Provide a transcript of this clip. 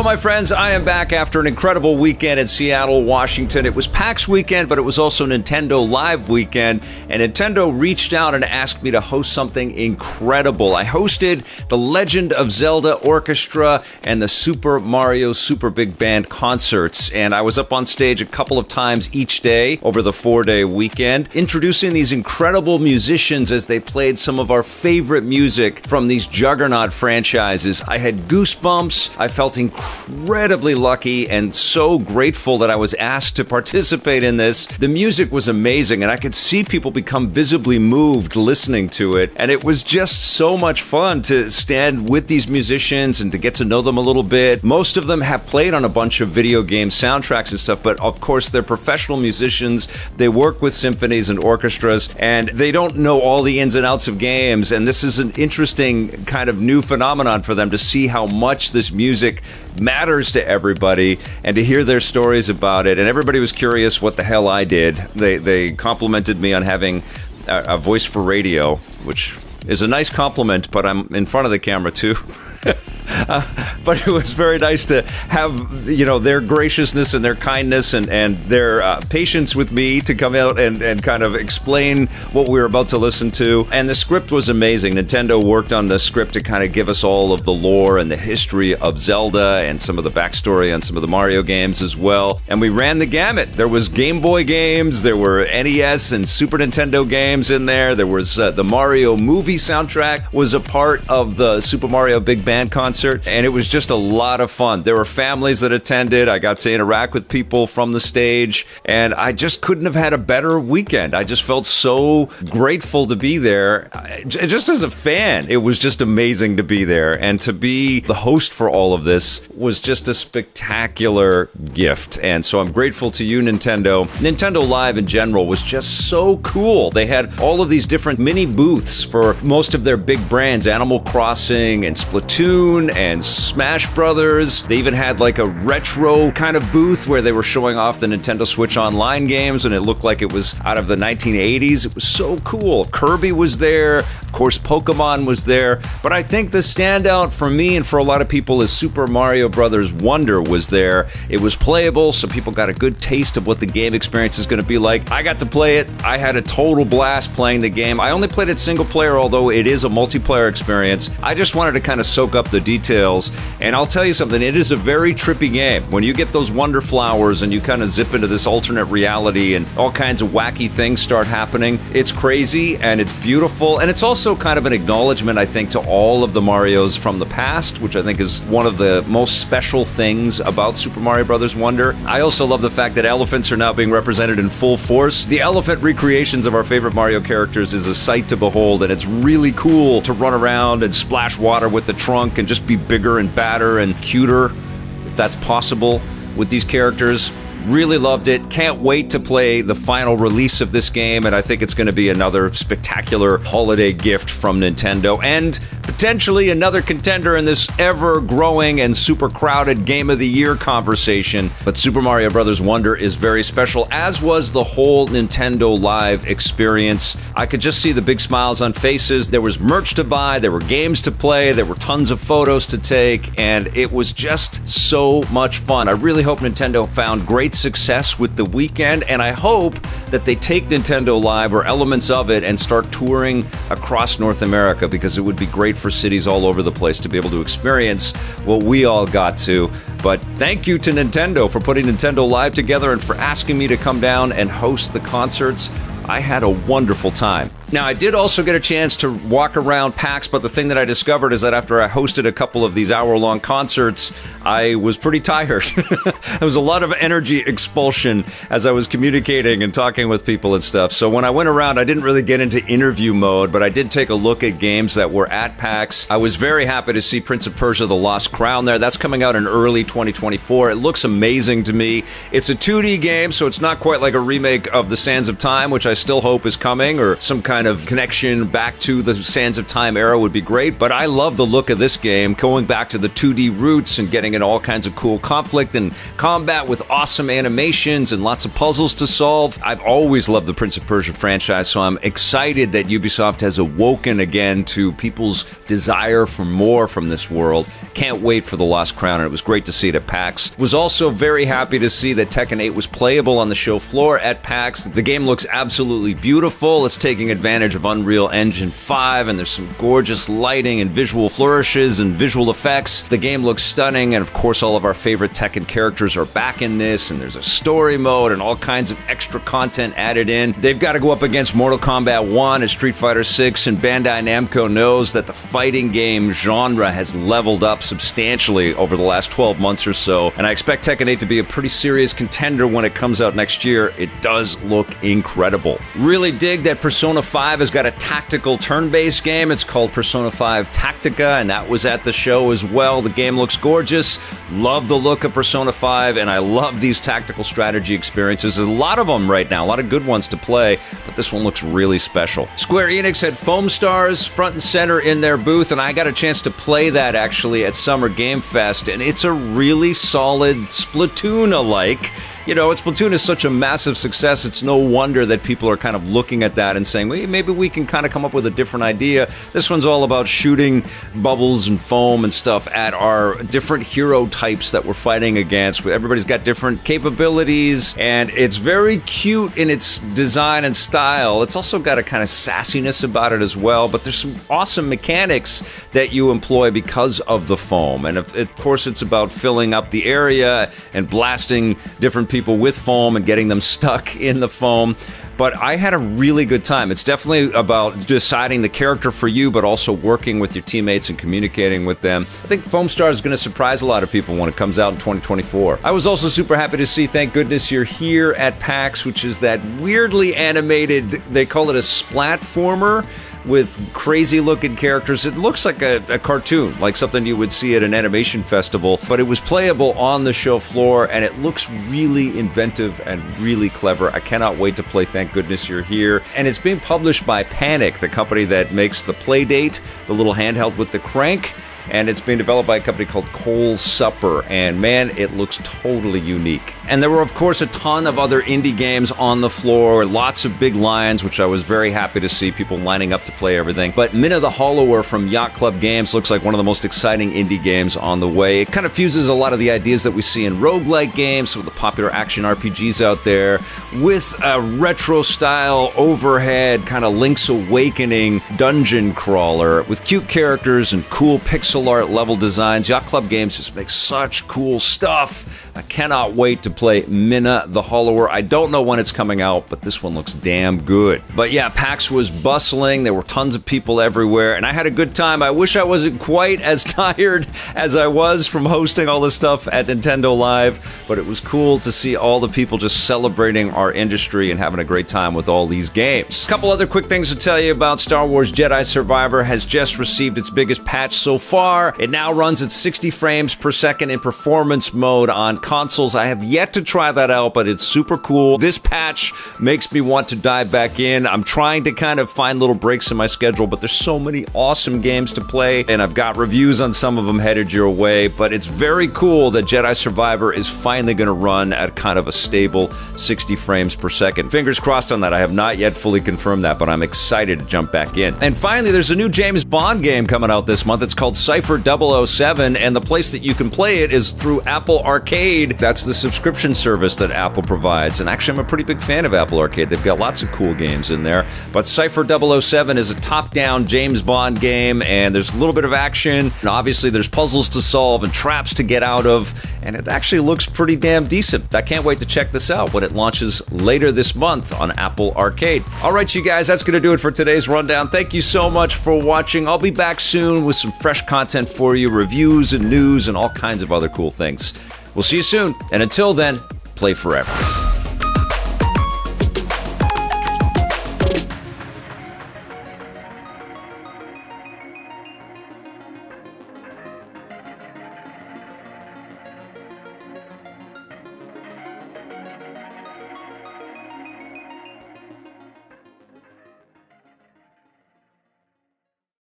Hello, my friends. I am back after an incredible weekend in Seattle, Washington. It was PAX weekend, but it was also Nintendo Live weekend, and Nintendo reached out and asked me to host something incredible. I hosted the Legend of Zelda Orchestra and the Super Mario Super Big Band concerts, and I was up on stage a couple of times each day over the 4-day weekend, introducing these incredible musicians as they played some of our favorite music from these juggernaut franchises. I had goosebumps. I felt incredibly lucky and so grateful that I was asked to participate in this. The music was amazing, and I could see people become visibly moved listening to it, and it was just so much fun to stand with these musicians and to get to know them a little bit. Most of them have played on a bunch of video game soundtracks and stuff, but of course they're professional musicians. They work with symphonies and orchestras, and they don't know all the ins and outs of games, and this is an interesting kind of new phenomenon for them to see how much this music matters to everybody and to hear their stories about it. And everybody was curious what the hell I did. They complimented me on having a voice for radio, which is a nice compliment, but I'm in front of the camera too. But it was very nice to have, their graciousness and their kindness and their patience with me to come out and kind of explain what we were about to listen to. And the script was amazing. Nintendo worked on the script to kind of give us all of the lore and the history of Zelda and some of the backstory on some of the Mario games as well. And we ran the gamut. There was Game Boy games, there were NES and Super Nintendo games in there. There was the Mario movie soundtrack was a part of the Super Mario Big Band concert, and it was just a lot of fun. There were families that attended. I got to interact with people from the stage, and I just couldn't have had a better weekend. I just felt so grateful to be there. Just as a fan, it was just amazing to be there, and to be the host for all of this was just a spectacular gift. And so I'm grateful to you, Nintendo. Nintendo Live in general was just so cool. They had all of these different mini booths for most of their big brands, Animal Crossing and Splatoon and Smash Brothers. They even had like a retro kind of booth where they were showing off the Nintendo Switch Online games, and it looked like it was out of the 1980s. It was so cool. Kirby was there. Of course, Pokemon was there. But I think the standout for me and for a lot of people is Super Mario Bros. Wonder was there. It was playable, so people got a good taste of what the game experience is going to be like. I got to play it. I had a total blast playing the game. I only played it single player, although it is a multiplayer experience. I just wanted to kind of soak up the details, and I'll tell you something, it is a very trippy game. When you get those wonder flowers and you kind of zip into this alternate reality and all kinds of wacky things start happening, it's crazy and it's beautiful, and it's also kind of an acknowledgement, I think, to all of the Marios from the past, which I think is one of the most special things about Super Mario Bros. Wonder. I also love the fact that elephants are now being represented in full force. The elephant recreations of our favorite Mario characters is a sight to behold, and it's really cool to run around and splash water with the trunk and just be bigger and badder and cuter, if that's possible, with these characters. Really loved it. Can't wait to play the final release of this game, and I think it's going to be another spectacular holiday gift from Nintendo, and potentially another contender in this ever-growing and super crowded Game of the Year conversation. But Super Mario Bros. Wonder is very special, as was the whole Nintendo Live experience. I could just see the big smiles on faces. There was merch to buy, there were games to play, there were tons of photos to take, and it was just so much fun. I really hope Nintendo found great success with the weekend, and I hope that they take Nintendo Live or elements of it and start touring across North America, because it would be great for cities all over the place to be able to experience what we all got to. But thank you to Nintendo for putting Nintendo Live together and for asking me to come down and host the concerts. I had a wonderful time. Now, I did also get a chance to walk around PAX, but the thing that I discovered is that after I hosted a couple of these hour-long concerts, I was pretty tired. There was a lot of energy expulsion as I was communicating and talking with people and stuff. So when I went around, I didn't really get into interview mode, but I did take a look at games that were at PAX. I was very happy to see Prince of Persia: The Lost Crown there. That's coming out in early 2024. It looks amazing to me. It's a 2D game, so it's not quite like a remake of The Sands of Time, which I still hope is coming, or some kind kind of connection back to the Sands of Time era would be great, but I love the look of this game, going back to the 2D roots and getting in all kinds of cool conflict and combat with awesome animations and lots of puzzles to solve. I've always loved the Prince of Persia franchise, so I'm excited that Ubisoft has awoken again to people's desire for more from this world. Can't wait for The Lost Crown, and it was great to see it at PAX. Was also very happy to see that Tekken 8 was playable on the show floor at PAX. The game looks absolutely beautiful. It's taking advantage of Unreal Engine 5, and there's some gorgeous lighting and visual flourishes and visual effects. The game looks stunning, and of course all of our favorite Tekken characters are back in this, and there's a story mode and all kinds of extra content added in. They've got to go up against Mortal Kombat 1 and Street Fighter 6, and Bandai Namco knows that the fighting game genre has leveled up substantially over the last 12 months or so, and I expect Tekken 8 to be a pretty serious contender when it comes out next year. It does look incredible. Really dig that Persona 5 has got a tactical turn-based game. It's called Persona 5 Tactica, and that was at the show as well. The game looks gorgeous. Love the look of Persona 5, and I love these tactical strategy experiences. There's a lot of them right now, a lot of good ones to play, but this one looks really special. Square Enix had Foam Stars front and center in their booth, and I got a chance to play that actually at Summer Game Fest, and it's a really solid Splatoon-alike. You know, Splatoon is such a massive success, it's no wonder that people are kind of looking at that and saying, well, maybe we can kind of come up with a different idea. This one's all about shooting bubbles and foam and stuff at our different hero types that we're fighting against. Everybody's got different capabilities, and it's very cute in its design and style. It's also got a kind of sassiness about it as well, but there's some awesome mechanics that you employ because of the foam. And of course, it's about filling up the area and blasting different people with foam and getting them stuck in the foam. But I had a really good time. It's definitely about deciding the character for you, but also working with your teammates and communicating with them. I think Foam Star is going to surprise a lot of people when it comes out in 2024. I was also super happy to see Thank Goodness You're Here at PAX, which is that weirdly animated, they call it a splatformer, with crazy-looking characters. It looks like a cartoon, like something you would see at an animation festival, but it was playable on the show floor, and it looks really inventive and really clever. I cannot wait to play Thank Goodness You're Here. And it's being published by Panic, the company that makes the Playdate, the little handheld with the crank, and it's being developed by a company called Cole's Supper, and man, it looks totally unique. And there were, of course, a ton of other indie games on the floor, lots of big lines, which I was very happy to see, people lining up to play everything. But Minna the Hollower from Yacht Club Games looks like one of the most exciting indie games on the way. It kind of fuses a lot of the ideas that we see in roguelike games, some of the popular action RPGs out there, with a retro-style, overhead, kind of Link's Awakening dungeon crawler, with cute characters and cool pixel art level designs. Yacht Club Games just makes such cool stuff. I cannot wait to play Minna the Hollower. I don't know when it's coming out, but this one looks damn good. But yeah, PAX was bustling. There were tons of people everywhere, and I had a good time. I wish I wasn't quite as tired as I was from hosting all this stuff at Nintendo Live, but it was cool to see all the people just celebrating our industry and having a great time with all these games. A couple other quick things to tell you about. Star Wars Jedi Survivor has just received its biggest patch so far. It now runs at 60 frames per second in performance mode on consoles. I have yet to try that out, but it's super cool. This patch makes me want to dive back in. I'm trying to kind of find little breaks in my schedule, but there's so many awesome games to play, and I've got reviews on some of them headed your way, but it's very cool that Jedi Survivor is finally going to run at kind of a stable 60 frames per second. Fingers crossed on that. I have not yet fully confirmed that, but I'm excited to jump back in. And finally, there's a new James Bond game coming out this month. It's called Cypher 007, and the place that you can play it is through Apple Arcade. That's the subscription service that Apple provides, and actually I'm a pretty big fan of Apple Arcade. They've got lots of cool games in there, but Cypher 007 is a top-down James Bond game, and there's a little bit of action, and obviously there's puzzles to solve and traps to get out of, and it actually looks pretty damn decent. I can't wait to check this out when it launches later this month on Apple Arcade. All right, you guys, that's going to do it for today's rundown. Thank you so much for watching. I'll be back soon with some fresh content for you, reviews and news and all kinds of other cool things. We'll see you soon, and until then, play forever.